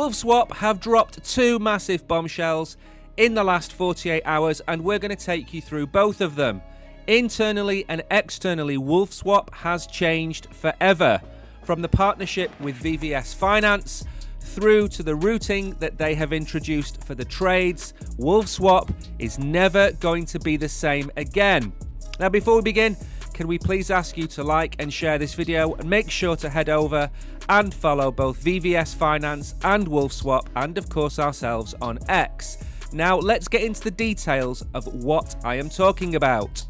Wolfswap have dropped two massive bombshells in the last 48 hours, and we're going to take you through both of them. Internally and externally, Wolfswap has changed forever. From the partnership with VVS Finance through to the routing that they have introduced for the trades, Wolfswap is never going to be the same again. Now, before we begin, can we please ask you to like and share this video, and make sure to head over and follow both VVS Finance and Wolfswap, and of course ourselves on X. Now let's get into the details of what I am talking about.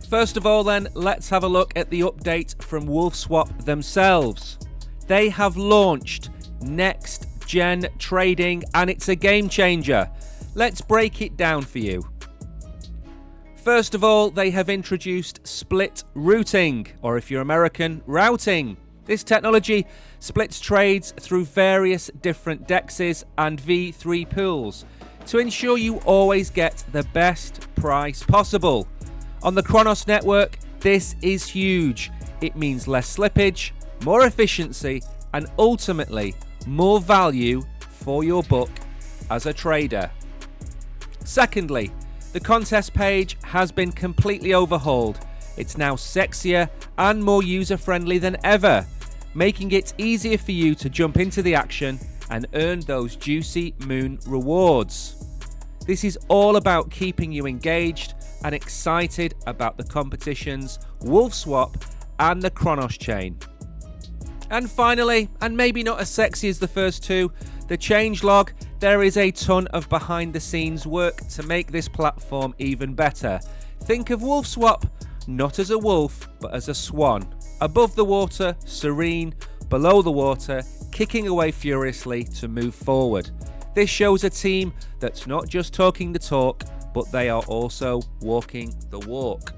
First of all then, let's have a look at the update from Wolfswap themselves. They have launched next gen trading, and it's a game changer. Let's break it down for you. First of all, they have introduced split routing, or if you're American, routing. This technology splits trades through various different dexes and V3 pools to ensure you always get the best price possible. On the Cronos network, this is huge. It means less slippage, more efficiency, and ultimately more value for your book as a trader. Secondly, the contest page has been completely overhauled. It's now sexier and more user-friendly than ever, making it easier for you to jump into the action and earn those juicy moon rewards. This is all about keeping you engaged and excited about the competitions, Wolfswap and the Cronos chain. And finally, and maybe not as sexy as the first two, the changelog. There is a ton of behind the scenes work to make this platform even better. Think of Wolfswap not as a wolf, but as a swan. Above the water, serene, below the water, kicking away furiously to move forward. This shows a team that's not just talking the talk, but they are also walking the walk.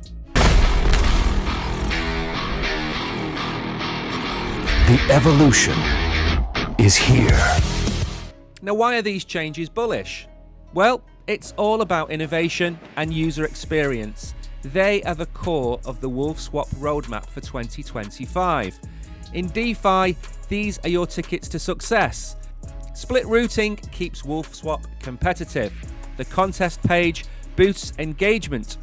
The evolution is here. Now, why are these changes bullish? Well, it's all about innovation and user experience. They are the core of the Wolfswap roadmap for 2025. In DeFi, these are your tickets to success. Split routing keeps Wolfswap competitive. The contest page boosts engagement,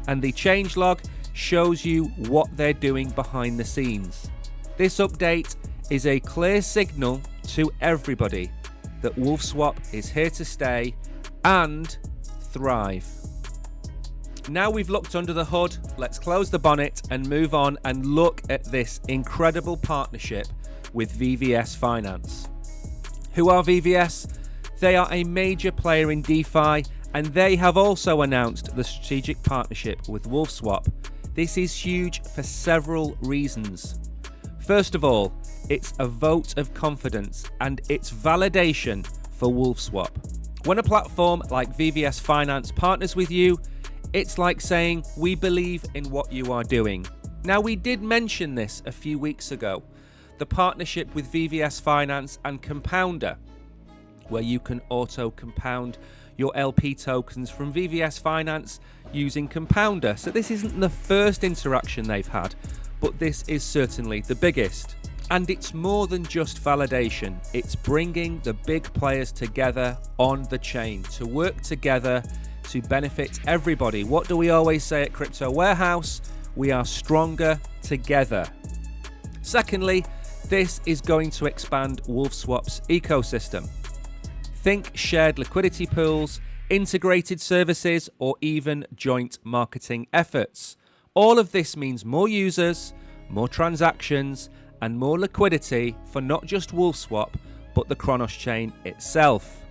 and the changelog shows you what they're doing behind the scenes. This update is a clear signal to everybody that Wolfswap is here to stay and thrive. Now we've looked under the hood, let's close the bonnet and move on and look at this incredible partnership with VVS Finance. Who are VVS? They are a major player in DeFi, and they have also announced the strategic partnership with Wolfswap. This is huge for several reasons. First of all, it's a vote of confidence and it's validation for Wolfswap. When a platform like VVS Finance partners with you, it's like saying, we believe in what you are doing. Now, we did mention this a few weeks ago, the partnership with VVS Finance and Compounder, where you can auto compound your LP tokens from VVS Finance using Compounder. So this isn't the first interaction they've had, but this is certainly the biggest. And it's more than just validation. It's bringing the big players together on the chain to work together to benefit everybody. What do we always say at Crypto Warehouse? We are stronger together. Secondly, this is going to expand Wolfswap's ecosystem. Think shared liquidity pools, integrated services, or even joint marketing efforts. All of this means more users, more transactions, and more liquidity for not just Wolfswap, but the Cronos chain itself.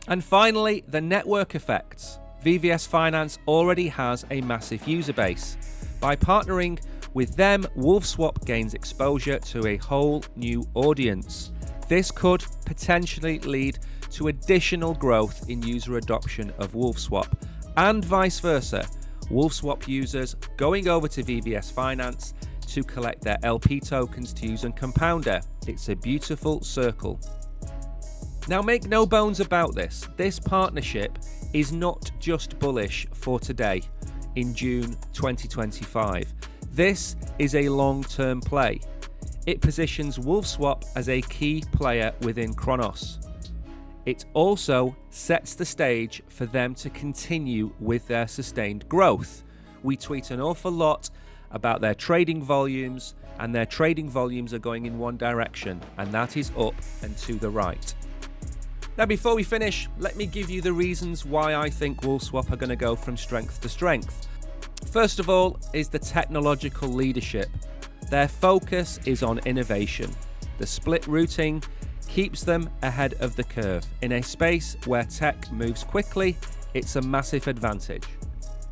And finally, the network effects. VVS Finance already has a massive user base. By partnering with them, Wolfswap gains exposure to a whole new audience. This could potentially lead to additional growth in user adoption of Wolfswap, and vice versa. Wolfswap users going over to VVS Finance to collect their LP tokens to use on Compounder. It's a beautiful circle. Now, make no bones about this partnership is not just bullish for today in June 2025. This is a long-term play. it positions Wolfswap as a key player within Cronos. It also sets the stage for them to continue with their sustained growth. We tweet an awful lot about their trading volumes, and their trading volumes are going in one direction, and that is up and to the right. Now, before we finish, let me give you the reasons why I think Wolfswap are going to go from strength to strength. First of all is the technological leadership. Their focus is on innovation. The split routing keeps them ahead of the curve. In a space where tech moves quickly, it's a massive advantage.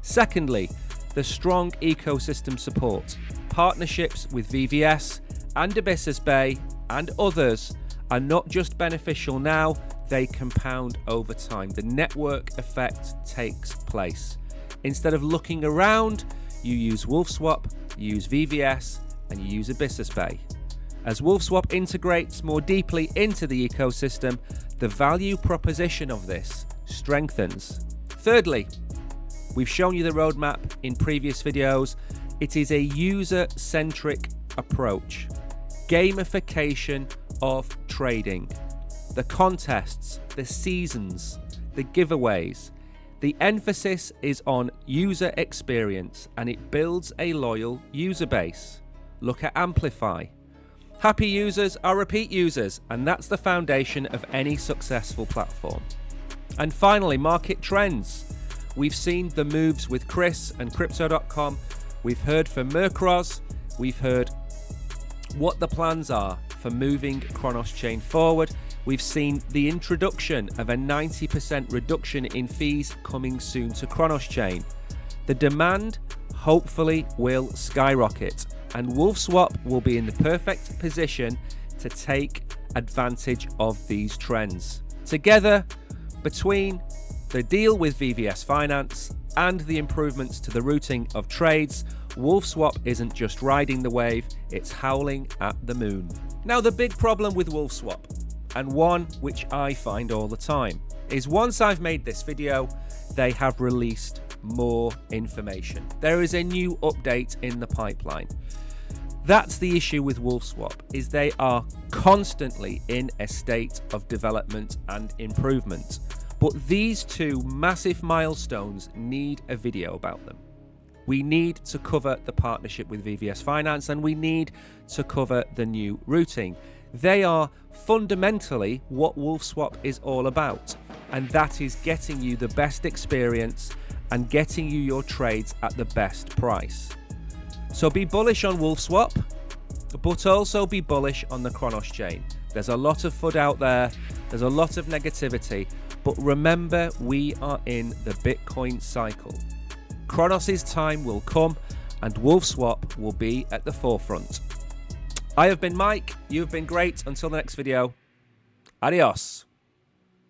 Secondly, the strong ecosystem support. Partnerships with VVS and Abyssus Bay and others are not just beneficial now, they compound over time. The network effect takes place. Instead of looking around, you use Wolfswap, you use VVS, and you use Abyssus Bay. As Wolfswap integrates more deeply into the ecosystem, the value proposition of this strengthens. Thirdly, we've shown you the roadmap in previous videos. It is a user-centric approach. Gamification of trading. The contests, the seasons, the giveaways. The emphasis is on user experience, and it builds a loyal user base. Look at Amplify. Happy users are repeat users, and that's the foundation of any successful platform. And finally, market trends. We've seen the moves with Chris and Crypto.com. We've heard from Mercros. We've heard what the plans are for moving Cronos chain forward. We've seen the introduction of a 90% reduction in fees coming soon to Cronos chain. The demand hopefully will skyrocket, and Wolfswap will be in the perfect position to take advantage of these trends. Together, between the deal with VVS Finance and the improvements to the routing of trades, Wolfswap isn't just riding the wave, it's howling at the moon. Now, the big problem with Wolfswap, and one which I find all the time, is once I've made this video, they have released more information. There is a new update in the pipeline. That's the issue with Wolfswap, is they are constantly in a state of development and improvement. But these two massive milestones need a video about them. We need to cover the partnership with VVS Finance, and we need to cover the new routing. They are fundamentally what Wolfswap is all about, and that is getting you the best experience and getting you your trades at the best price. So be bullish on Wolfswap, but also be bullish on the Cronos chain. There's a lot of FUD out there, there's a lot of negativity, but remember, we are in the Bitcoin cycle. Cronos' time will come, and Wolfswap will be at the forefront. I have been Mike, you have been great. Until the next video, adios.